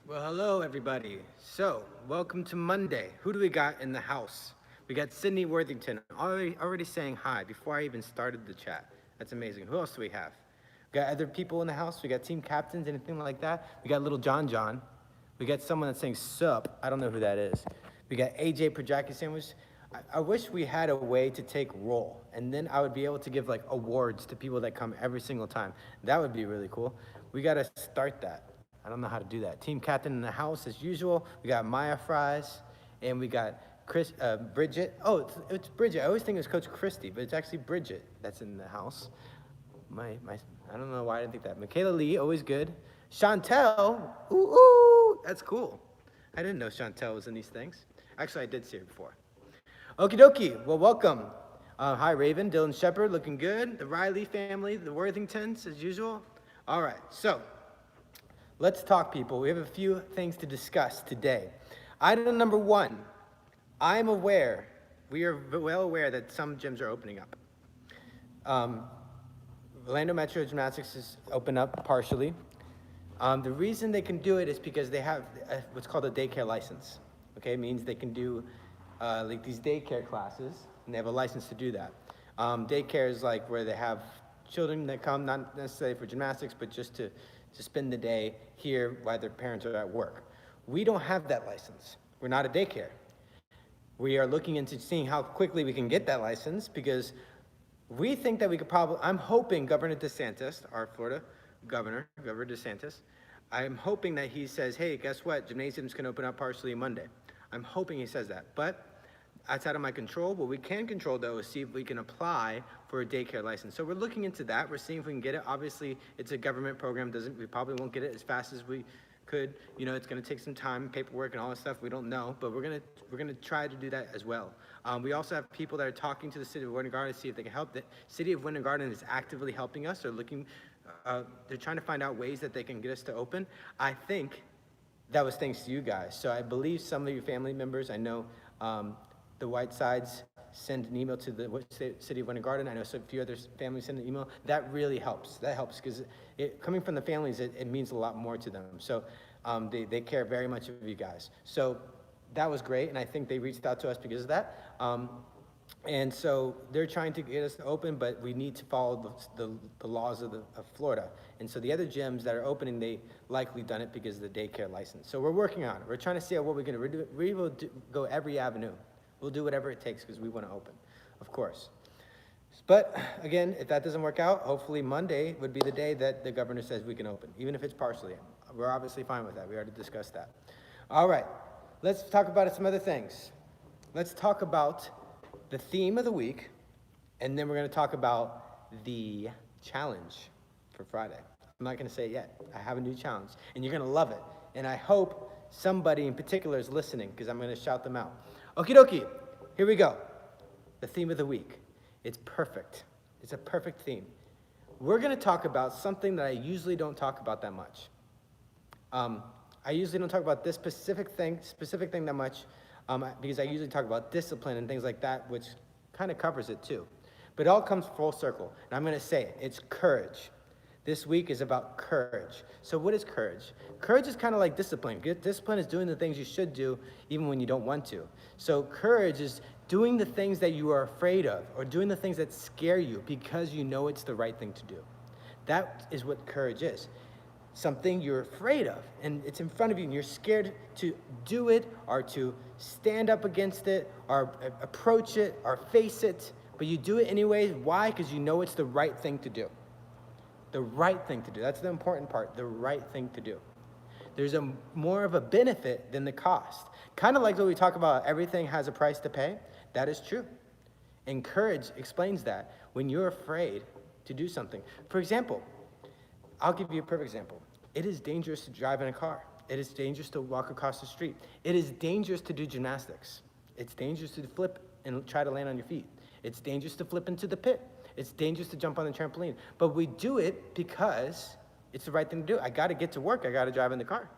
Well, hello everybody. So, welcome to Monday. Who do we got in the house? We got Sydney Worthington already saying hi before I even started the chat. That's amazing. Who else do we have? We got other people in the house. We got team captains, anything like that. We got little John. We got someone that's saying sup. I don't know who that is. We got AJ Projaki Sandwich. I wish we had a way to take roll, and then I would be able to give like awards to people that come every single time. That would be really cool. We got to start that. I don't know how to do that. Team captain in the house as usual. We got Maya Fries, and we got Bridget. Oh, it's Bridget. I always think it's Coach Christy, but it's actually Bridget that's in the house. I don't know why I didn't think that. Michaela Lee, always good. Chantel, ooh, that's cool. I didn't know Chantel was in these things. Actually, I did see her before. Okie dokie, well, welcome. Hi, Raven, Dylan Shepard, looking good. The Riley family, the Worthingtons, as usual. All right, so let's talk, people. We have a few things to discuss today. Item number one, we are well aware that some gyms are opening up. Orlando Metro Gymnastics is open up partially. The reason they can do it is because they have what's called a daycare license. Okay, it means they can do like these daycare classes, and they have a license to do that. Daycare is like where they have children that come, not necessarily for gymnastics, but just to spend the day here while their parents are at work. We don't have that license. We're not a daycare. We are looking into seeing how quickly we can get that license because we think that we could probably, I'm hoping Governor DeSantis, our Florida governor, Governor DeSantis, I'm hoping that he says, hey, guess what? Gymnasiums can open up partially Monday. I'm hoping he says that, but outside of my control. What we can control, though, is see if we can apply for a daycare license. So we're looking into that. We're seeing if we can get it. Obviously, it's a government program. We probably won't get it as fast as we could. You know, it's going to take some time, paperwork, and all that stuff. We don't know, but we're gonna try to do that as well. We also have people that are talking to the city of Winter Garden to see if they can help. The city of Winter Garden is actively helping us. They're looking. They're trying to find out ways that they can get us to open. I think that was thanks to you guys. So I believe some of your family members, I know the Whitesides send an email to the city of Winter Garden. I know a few other families send an email. That really helps. That helps because coming from the families, it means a lot more to them. So they care very much of you guys. So that was great, and I think they reached out to us because of that. And so they're trying to get us to open, but we need to follow the laws of Florida. And so the other gyms that are opening, they likely done it because of the daycare license. So we're working on it. We're trying to see what we're going to do. We will go every avenue. We'll do whatever it takes because we want to open, of course. But again, if that doesn't work out, hopefully Monday would be the day that the governor says we can open, even if it's partially. We're obviously fine with that. We already discussed that. All right, let's talk about some other things. Let's talk about the theme of the week, and then we're going to talk about the challenge for Friday. I'm not going to say it yet. I have a new challenge, and you're going to love it. And I hope somebody in particular is listening because I'm going to shout them out. Okie dokie, here we go. The theme of the week. It's perfect. It's a perfect theme. We're going to talk about something that I usually don't talk about that much. I usually don't talk about this specific thing that much because I usually talk about discipline and things like that, which kind of covers it too. But it all comes full circle, and I'm going to say it. It's courage. This week is about courage. So what is courage? Courage is kind of like discipline. Discipline is doing the things you should do even when you don't want to. So courage is doing the things that you are afraid of or doing the things that scare you because you know it's the right thing to do. That is what courage is. Something you're afraid of, and it's in front of you, and you're scared to do it or to stand up against it or approach it or face it, but you do it anyways. Why? Because you know it's the right thing to do. The right thing to do. That's the important part, the right thing to do. There's more of a benefit than the cost. Kind of like when we talk about everything has a price to pay. That is true. And courage explains that. When you're afraid to do something. For example, I'll give you a perfect example. It is dangerous to drive in a car. It is dangerous to walk across the street. It is dangerous to do gymnastics. It's dangerous to flip and try to land on your feet. It's dangerous to flip into the pit. It's dangerous to jump on the trampoline. But we do it because it's the right thing to do. I got to get to work. I got to drive in the car.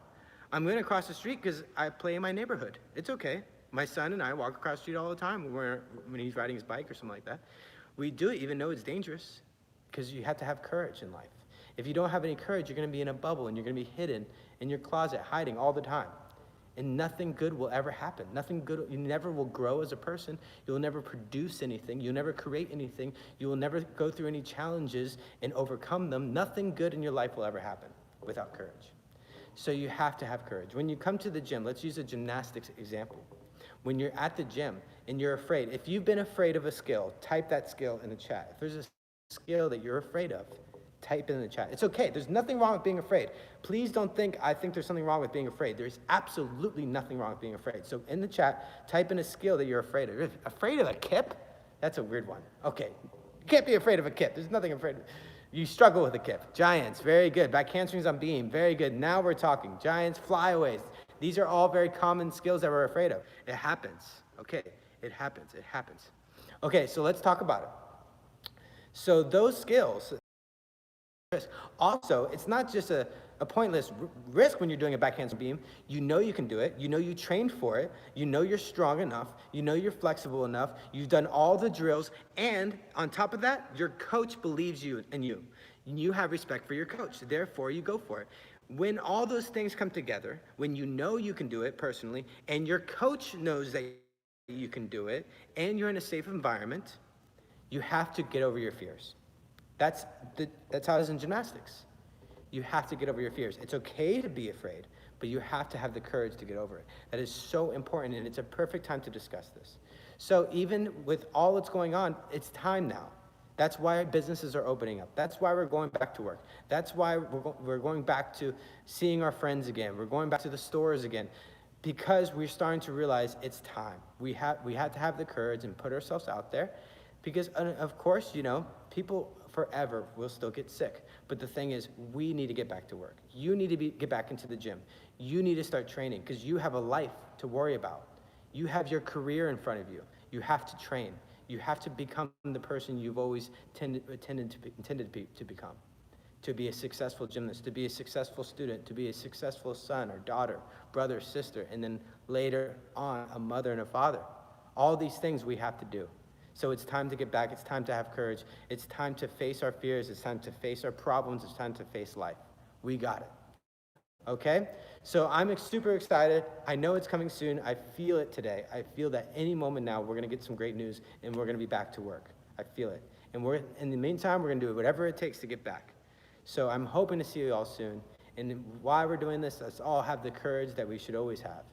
I'm going to cross the street because I play in my neighborhood. It's okay. My son and I walk across the street all the time when he's riding his bike or something like that. We do it even though it's dangerous because you have to have courage in life. If you don't have any courage, you're going to be in a bubble and you're going to be hidden in your closet, hiding all the time. And nothing good will ever happen. Nothing good, you never will grow as a person. You'll never produce anything. You'll never create anything. You will never go through any challenges and overcome them. Nothing good in your life will ever happen without courage. So you have to have courage. When you come to the gym, let's use a gymnastics example. When you're at the gym and you're afraid, if you've been afraid of a skill, type that skill in the chat. If there's a skill that you're afraid of, type it in the chat. It's okay. There's nothing wrong with being afraid. Please don't think I think there's something wrong with being afraid. There's absolutely nothing wrong with being afraid. So in the chat, type in a skill that you're afraid of. Afraid of a kip? That's a weird one. Okay. You can't be afraid of a kip. There's nothing afraid of. You struggle with a kip. Giants, very good. Back handsprings on beam, very good. Now we're talking. Giants, flyaways. These are all very common skills that we're afraid of. It happens. Okay. It happens. It happens. Okay, so let's talk about it. So those skills. Also, it's not just a pointless risk when you're doing a backhand beam. You know you can do it. You know you trained for it. You know you're strong enough. You know you're flexible enough. You've done all the drills. And on top of that, your coach believes you and you. You have respect for your coach. Therefore, you go for it. When all those things come together, when you know you can do it personally, and your coach knows that you can do it, and you're in a safe environment, you have to get over your fears. That's how it is in gymnastics. You have to get over your fears. It's okay to be afraid, but you have to have the courage to get over it. That is so important, and it's a perfect time to discuss this. So even with all that's going on, it's time now. That's why businesses are opening up. That's why we're going back to work. That's why we're going back to seeing our friends again. We're going back to the stores again, because we're starting to realize it's time. We have to have the courage and put ourselves out there, because of course, people forever will still get sick. But the thing is, we need to get back to work. You need to get back into the gym. You need to start training, because you have a life to worry about. You have your career in front of you. You have to train. You have to become the person you've always intended to become. To be a successful gymnast, to be a successful student, to be a successful son or daughter, brother, sister, and then later on, a mother and a father. All these things we have to do. So it's time to get back. It's time to have courage. It's time to face our fears. It's time to face our problems. It's time to face life. We got it. Okay? So I'm super excited. I know it's coming soon. I feel it today. I feel that any moment now we're going to get some great news and we're going to be back to work. I feel it. And in the meantime, we're going to do whatever it takes to get back. So I'm hoping to see you all soon. And while we're doing this, let's all have the courage that we should always have,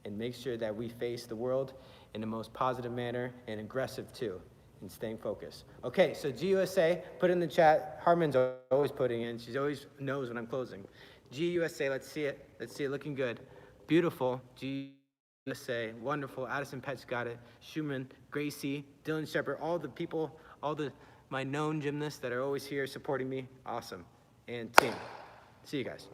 and make sure that we face the world in the most positive manner, and aggressive too, and staying focused. Okay, so GUSA, put in the chat. Harmon's always putting in. She always knows when I'm closing. GUSA, let's see it. Let's see it looking good. Beautiful. GUSA, wonderful. Addison Petch got it. Schumann, Gracie, Dylan Shepard, all the people, my known gymnasts that are always here supporting me. Awesome. And team. See you guys.